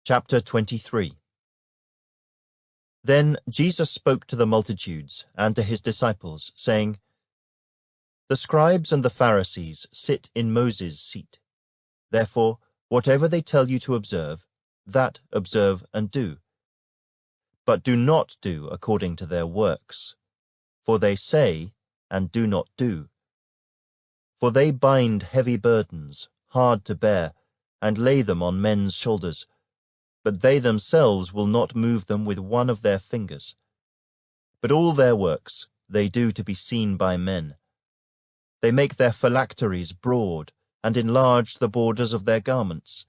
Chapter 23. Then Jesus spoke to the multitudes and to his disciples, saying, The scribes and the Pharisees sit in Moses' seat. Therefore, whatever they tell you to observe, that observe and do. But do not do according to their works, for they say and do not do. For they bind heavy burdens, hard to bear, and lay them on men's shoulders, but they themselves will not move them with one of their fingers. But all their works they do to be seen by men. They make their phylacteries broad and enlarge the borders of their garments.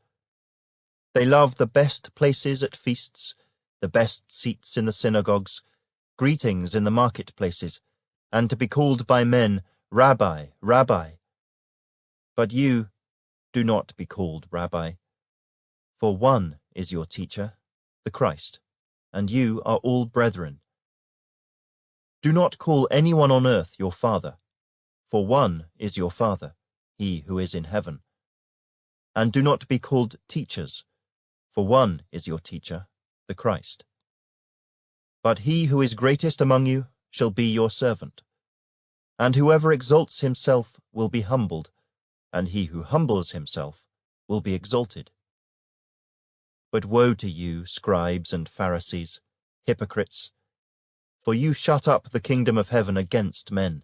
They love the best places at feasts, the best seats in the synagogues, greetings in the marketplaces, and to be called by men, Rabbi, Rabbi. But you do not be called Rabbi, for one is your teacher, the Christ, and you are all brethren. Do not call anyone on earth your father, for one is your Father, he who is in heaven. And do not be called teachers, for one is your teacher, the Christ. But he who is greatest among you shall be your servant. And whoever exalts himself will be humbled, and he who humbles himself will be exalted. But woe to you, scribes and Pharisees, hypocrites, for you shut up the kingdom of heaven against men.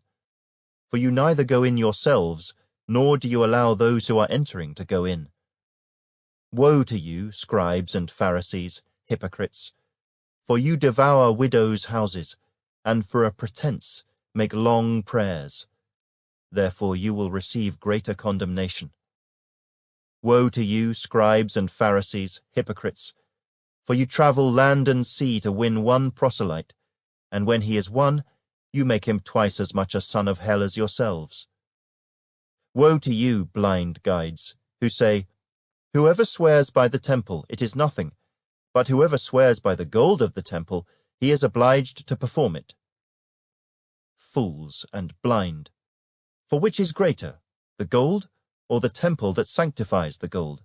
For you neither go in yourselves, nor do you allow those who are entering to go in. Woe to you, scribes and Pharisees, hypocrites, for you devour widows' houses, and for a pretense make long prayers. Therefore you will receive greater condemnation. Woe to you, scribes and Pharisees, hypocrites, for you travel land and sea to win one proselyte, and when he is won, you make him twice as much a son of hell as yourselves. Woe to you, blind guides, who say, Whoever swears by the temple, it is nothing, but whoever swears by the gold of the temple, he is obliged to perform it. Fools and blind! For which is greater, the gold or the temple that sanctifies the gold?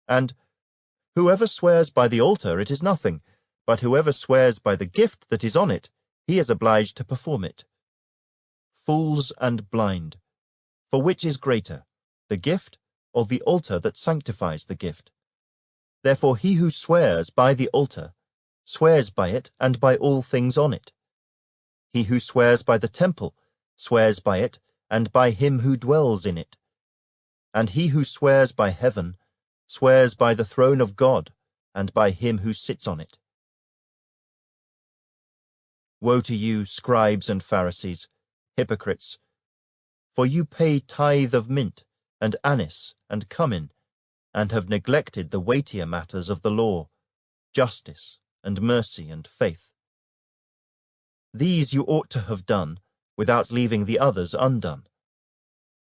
And whoever swears by the altar, it is nothing, but whoever swears by the gift that is on it, he is obliged to perform it. Fools and blind! For which is greater, the gift or the altar that sanctifies the gift? Therefore he who swears by the altar swears by it and by all things on it. He who swears by the temple swears by it and by him who dwells in it. And he who swears by heaven swears by the throne of God and by him who sits on it. Woe to you, scribes and Pharisees, hypocrites! For you pay tithe of mint and anise and cumin, and have neglected the weightier matters of the law, justice and mercy and faith. These you ought to have done, without leaving the others undone.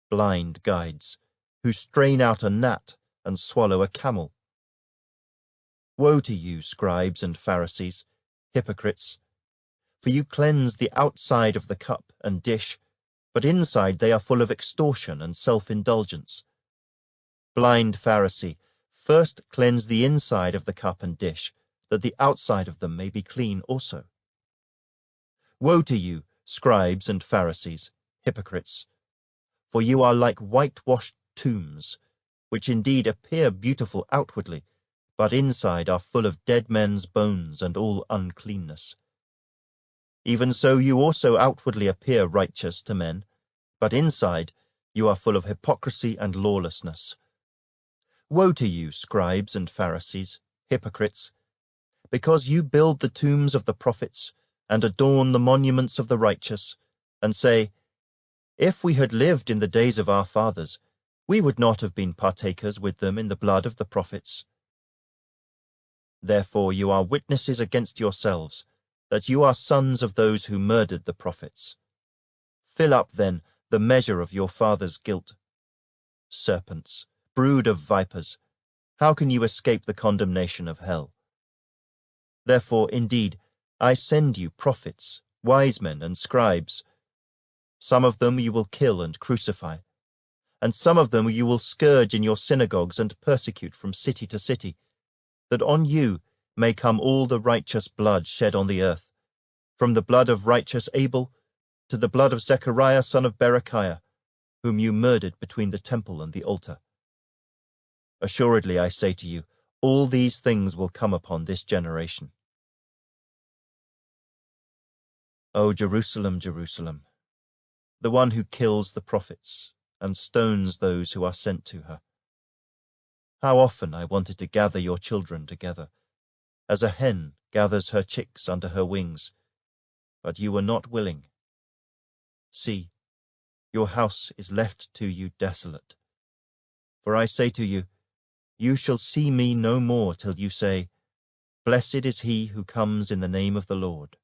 Blind guides, who strain out a gnat and swallow a camel. Woe to you, scribes and Pharisees, hypocrites! For you cleanse the outside of the cup and dish, but inside they are full of extortion and self-indulgence. Blind Pharisee, first cleanse the inside of the cup and dish, that the outside of them may be clean also. Woe to you, scribes and Pharisees, hypocrites! For you are like whitewashed tombs, which indeed appear beautiful outwardly, but inside are full of dead men's bones and all uncleanness. Even so you also outwardly appear righteous to men, but inside you are full of hypocrisy and lawlessness. Woe to you, scribes and Pharisees, hypocrites! Because you build the tombs of the prophets and adorn the monuments of the righteous, and say, If we had lived in the days of our fathers, we would not have been partakers with them in the blood of the prophets. Therefore you are witnesses against yourselves, that you are sons of those who murdered the prophets. Fill up, then, the measure of your father's guilt. Serpents, brood of vipers, how can you escape the condemnation of hell? Therefore, indeed, I send you prophets, wise men, and scribes. Some of them you will kill and crucify, and some of them you will scourge in your synagogues and persecute from city to city, that on you may come all the righteous blood shed on the earth, from the blood of righteous Abel to the blood of Zechariah son of Berechiah, whom you murdered between the temple and the altar. Assuredly, I say to you, all these things will come upon this generation. O Jerusalem, Jerusalem, the one who kills the prophets and stones those who are sent to her. How often I wanted to gather your children together, as a hen gathers her chicks under her wings, but you were not willing. See, your house is left to you desolate. For I say to you, you shall see me no more till you say, Blessed is he who comes in the name of the Lord.